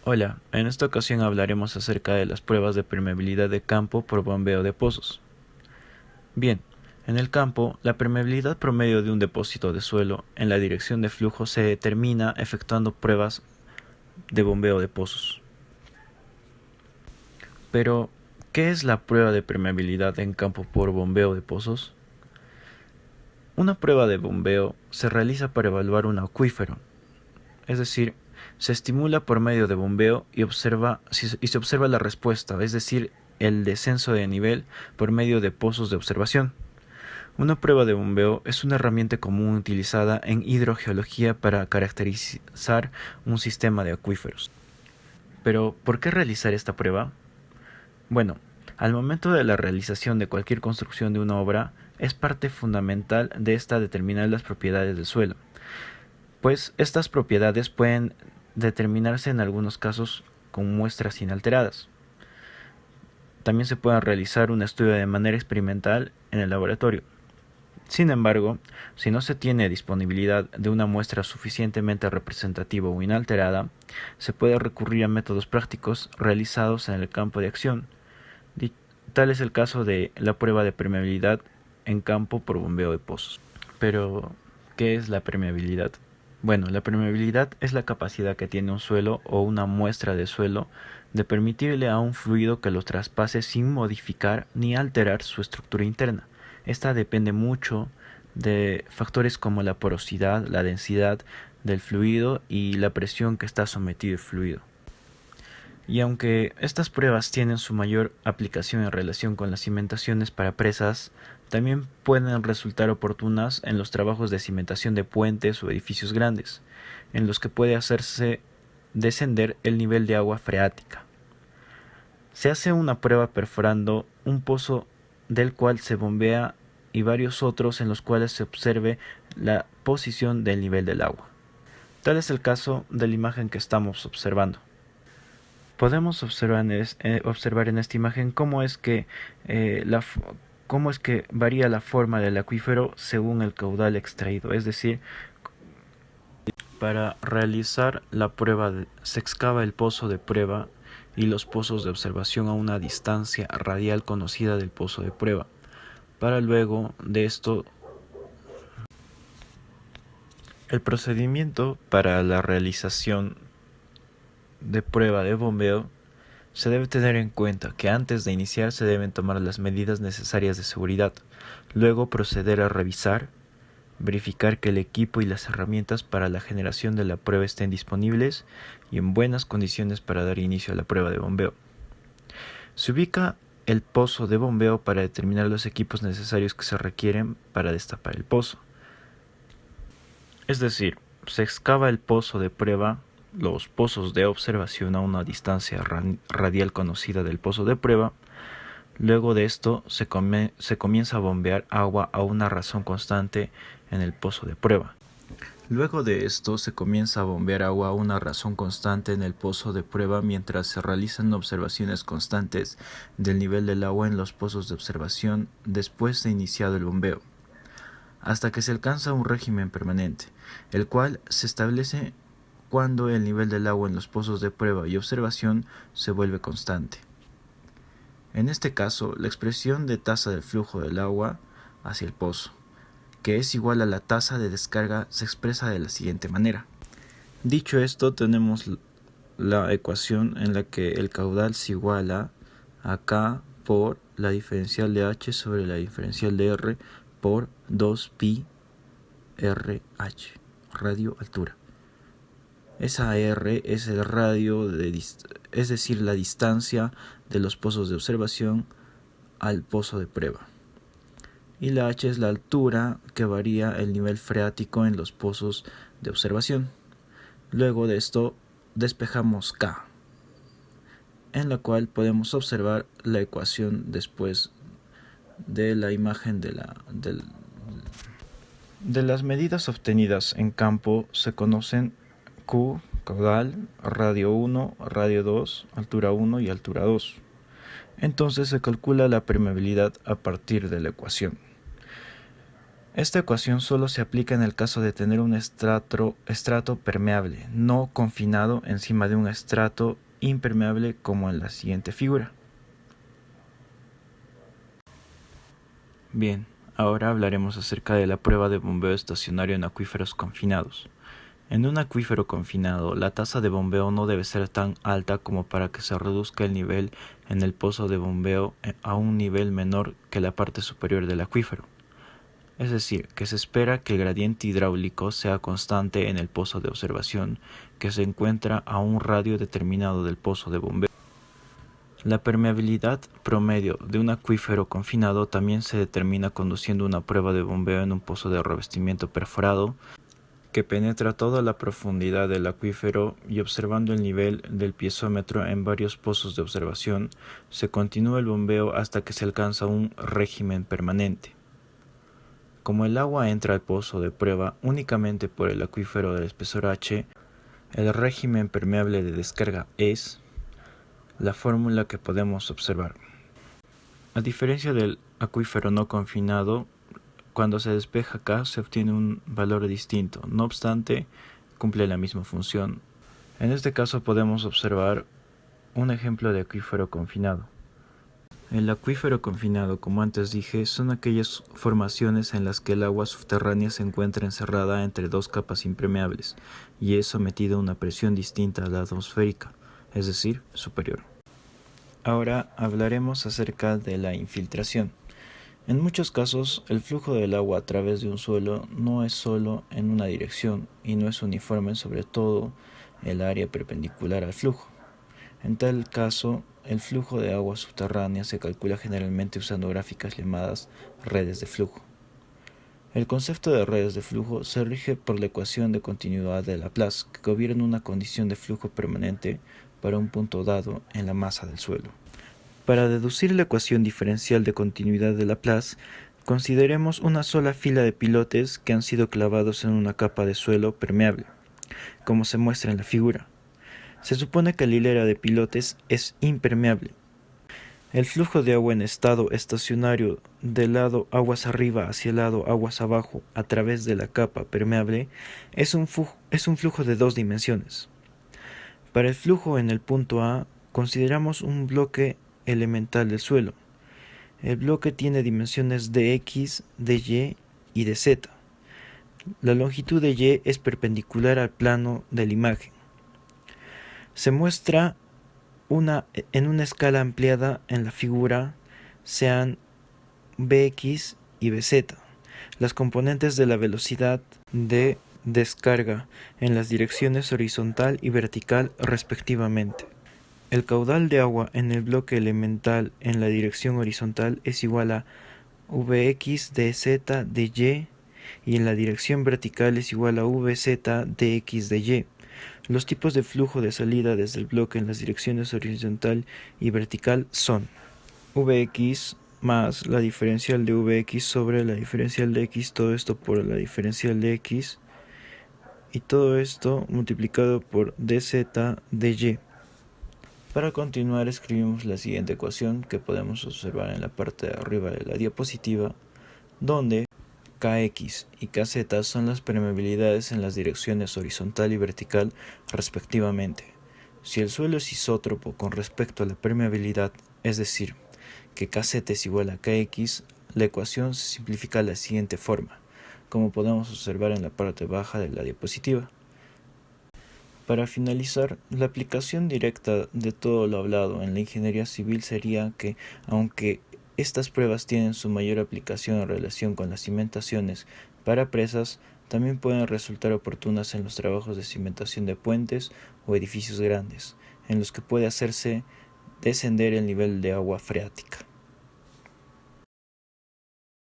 Hola, en esta ocasión hablaremos acerca de las pruebas de permeabilidad de campo por bombeo de pozos. Bien, en el campo, la permeabilidad promedio de un depósito de suelo en la dirección de flujo se determina efectuando pruebas de bombeo de pozos. Pero, ¿qué es la prueba de permeabilidad en campo por bombeo de pozos? Una prueba de bombeo se realiza para evaluar un acuífero, es decir, se estimula por medio de bombeo y se observa la respuesta, es decir, el descenso de nivel por medio de pozos de observación. Una prueba de bombeo es una herramienta común utilizada en hidrogeología para caracterizar un sistema de acuíferos. Pero, ¿por qué realizar esta prueba? Bueno, al momento de la realización de cualquier construcción de una obra, es parte fundamental de esta determinar las propiedades del suelo, pues estas propiedades pueden determinarse en algunos casos con muestras inalteradas. También se puede realizar un estudio de manera experimental en el laboratorio. Sin embargo, si no se tiene disponibilidad de una muestra suficientemente representativa o inalterada, se puede recurrir a métodos prácticos realizados en el campo de acción. Tal es el caso de la prueba de permeabilidad en campo por bombeo de pozos. Pero, ¿qué es la permeabilidad? Bueno, la permeabilidad es la capacidad que tiene un suelo o una muestra de suelo de permitirle a un fluido que lo traspase sin modificar ni alterar su estructura interna. Esta depende mucho de factores como la porosidad, la densidad del fluido y la presión que está sometido el fluido. Y aunque estas pruebas tienen su mayor aplicación en relación con las cimentaciones para presas, también pueden resultar oportunas en los trabajos de cimentación de puentes o edificios grandes, en los que puede hacerse descender el nivel de agua freática. Se hace una prueba perforando un pozo del cual se bombea y varios otros en los cuales se observe la posición del nivel del agua. Tal es el caso de la imagen que estamos observando. Podemos observar en esta imagen cómo es que varía la forma del acuífero según el caudal extraído. Es decir, para realizar la prueba se excava el pozo de prueba y los pozos de observación a una distancia radial conocida del pozo de prueba. Para luego de esto, el procedimiento para la realización de prueba de bombeo. Se debe tener en cuenta que antes de iniciar se deben tomar las medidas necesarias de seguridad, luego proceder a revisar, verificar que el equipo y las herramientas para la generación de la prueba estén disponibles y en buenas condiciones para dar inicio a la prueba de bombeo. Se ubica el pozo de bombeo para determinar los equipos necesarios que se requieren para destapar el pozo. Es decir, se excava el pozo de prueba, los pozos de observación a una distancia radial conocida del pozo de prueba. Luego de esto se comienza a bombear agua a una razón constante en el pozo de prueba. Luego de esto se comienza a bombear agua a una razón constante en el pozo de prueba mientras se realizan observaciones constantes del nivel del agua en los pozos de observación después de iniciado el bombeo, hasta que se alcanza un régimen permanente, el cual se establece cuando el nivel del agua en los pozos de prueba y observación se vuelve constante. En este caso, la expresión de tasa de flujo del agua hacia el pozo, que es igual a la tasa de descarga, se expresa de la siguiente manera. Dicho esto, tenemos la ecuación en la que el caudal se iguala a K por la diferencial de H sobre la diferencial de R por 2pi RH, radio altura. Esa R es el radio, es decir, la distancia de los pozos de observación al pozo de prueba. Y la H es la altura que varía el nivel freático en los pozos de observación. Luego de esto despejamos K, en la cual podemos observar la ecuación después de la imagen de las medidas obtenidas en campo se conocen Q, caudal, radio 1, radio 2, altura 1 y altura 2. Entonces se calcula la permeabilidad a partir de la ecuación. Esta ecuación solo se aplica en el caso de tener un estrato permeable, no confinado encima de un estrato impermeable como en la siguiente figura. Bien, ahora hablaremos acerca de la prueba de bombeo estacionario en acuíferos confinados. En un acuífero confinado, la tasa de bombeo no debe ser tan alta como para que se reduzca el nivel en el pozo de bombeo a un nivel menor que la parte superior del acuífero. Es decir, que se espera que el gradiente hidráulico sea constante en el pozo de observación, que se encuentra a un radio determinado del pozo de bombeo. La permeabilidad promedio de un acuífero confinado también se determina conduciendo una prueba de bombeo en un pozo de revestimiento perforado que penetra toda la profundidad del acuífero y observando el nivel del piezómetro en varios pozos de observación, se continúa el bombeo hasta que se alcanza un régimen permanente. Como el agua entra al pozo de prueba únicamente por el acuífero del espesor H, el régimen permeable de descarga es la fórmula que podemos observar. A diferencia del acuífero no confinado, cuando se despeja acá se obtiene un valor distinto, no obstante cumple la misma función. En este caso podemos observar un ejemplo de acuífero confinado. El acuífero confinado, como antes dije, son aquellas formaciones en las que el agua subterránea se encuentra encerrada entre dos capas impermeables y es sometida a una presión distinta a la atmosférica, es decir, superior. Ahora hablaremos acerca de la infiltración. En muchos casos, el flujo del agua a través de un suelo no es solo en una dirección y no es uniforme sobre todo el área perpendicular al flujo. En tal caso, el flujo de agua subterránea se calcula generalmente usando gráficas llamadas redes de flujo. El concepto de redes de flujo se rige por la ecuación de continuidad de Laplace, que gobierna una condición de flujo permanente para un punto dado en la masa del suelo. Para deducir la ecuación diferencial de continuidad de Laplace, consideremos una sola fila de pilotes que han sido clavados en una capa de suelo permeable, como se muestra en la figura. Se supone que la hilera de pilotes es impermeable. El flujo de agua en estado estacionario del lado aguas arriba hacia el lado aguas abajo a través de la capa permeable es un flujo de dos dimensiones. Para el flujo en el punto A, consideramos un bloque elemental del suelo. El bloque tiene dimensiones de x, de y y de z. La longitud de y es perpendicular al plano de la imagen. Se muestra en una escala ampliada en la figura, sean Bx y Bz, las componentes de la velocidad de descarga en las direcciones horizontal y vertical respectivamente. El caudal de agua en el bloque elemental en la dirección horizontal es igual a Vx dz de y en la dirección vertical es igual a Vz dx de y. Los tipos de flujo de salida desde el bloque en las direcciones horizontal y vertical son Vx más la diferencial de Vx sobre la diferencial de x, todo esto por la diferencial de x, y todo esto multiplicado por dz de y. Para continuar escribimos la siguiente ecuación que podemos observar en la parte de arriba de la diapositiva, donde Kx y Kz son las permeabilidades en las direcciones horizontal y vertical respectivamente. Si el suelo es isótropo con respecto a la permeabilidad, es decir, que Kz es igual a Kx, la ecuación se simplifica de la siguiente forma, como podemos observar en la parte baja de la diapositiva. Para finalizar, la aplicación directa de todo lo hablado en la ingeniería civil sería que, aunque estas pruebas tienen su mayor aplicación en relación con las cimentaciones para presas, también pueden resultar oportunas en los trabajos de cimentación de puentes o edificios grandes, en los que puede hacerse descender el nivel de agua freática.